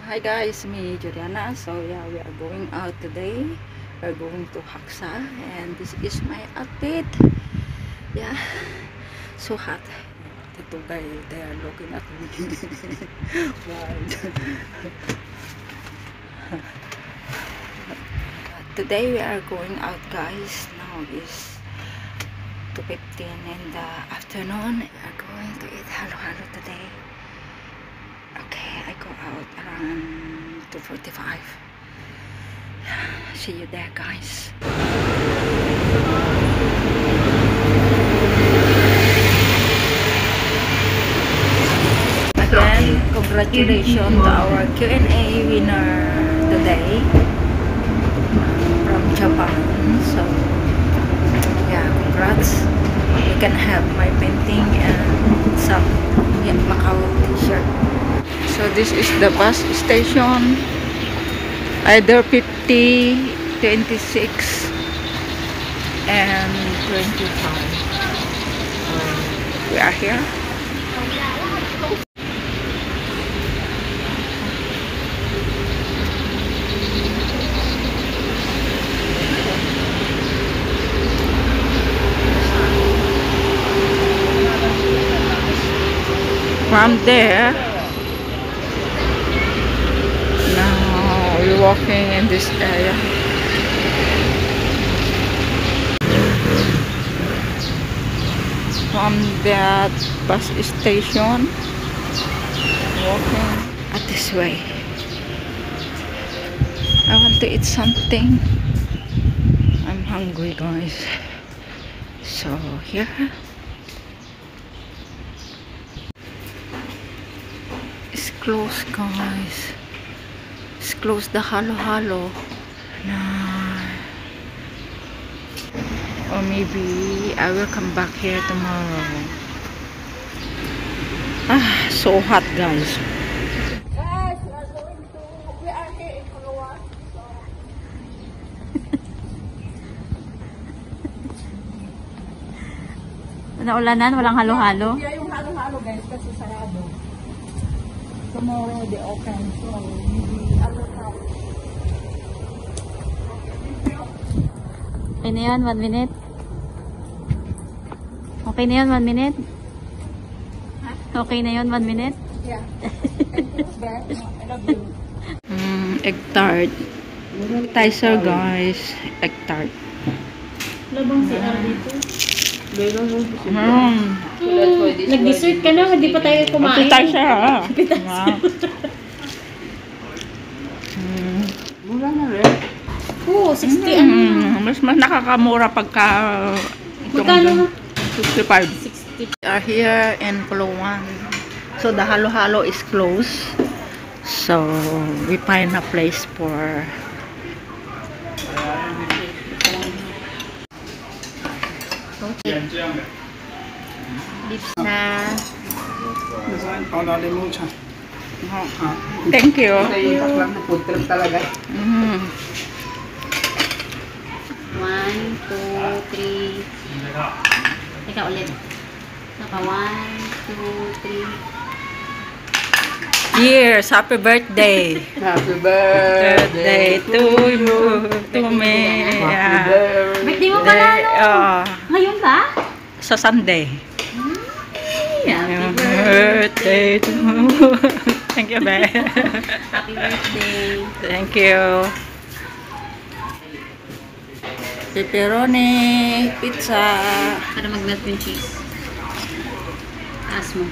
Hi guys, me Juliana. So yeah, we are going out today. We are going to Haksa and this is my outfit. Yeah, so hot. The two guys, they are looking at me. Today we are going out guys. Now is 2:15 in the afternoon. We are going to eat halo-halo today. Okay, I go out around 2:45. See you there guys. Again, congratulations to our Q&A winner today from Japan. So yeah, congrats. You can have my painting and some Macau t-shirt. So this is the bus station, either 50, 26 and 25. We are here. From there, now we're walking in this area. From that bus station, walking at this way. I want to eat something. I'm hungry guys. So here. It's closed guys. It's closed the halo-halo. Or maybe I will come back here tomorrow. So hot guys. We are here in Palawan. Naulanan, walang halo-halo. Yeah, yung halo-halo guys kasi sarado. Tomorrow they open. So maybe I will come. Okay na yun, 1 minute. Okay na yun, 1 minute. Okay na yun, 1 minute. Yeah. And who's there? I love you. Egg tart. Appetizer guys. Egg tart. Labang si dito. Nag-dessert ka na, hindi pa tayo kumain. Appetizer. Mura na rin. Oo, 60 ano. Mas nakakamura pagka Magkano? 65. 60. We are here in Palawan. So the halo-halo is closed. So we find a place for Lips na. Thank you. talaga. 1, 2, 3. Teka ulit. Saka 1, 2, 3. Years, happy birthday. Happy birthday To you, to me. Birthday mo pala, no? Ngayon ba? Sa Sunday. Happy Birthday to Thank you, Be. Happy birthday. Thank you. Pepperoni, pizza. Para mag-melt yung cheese. Taas mo.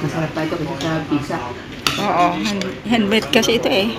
Masarap pa ito kasi sa pizza. Oo, handmade kasi ito eh.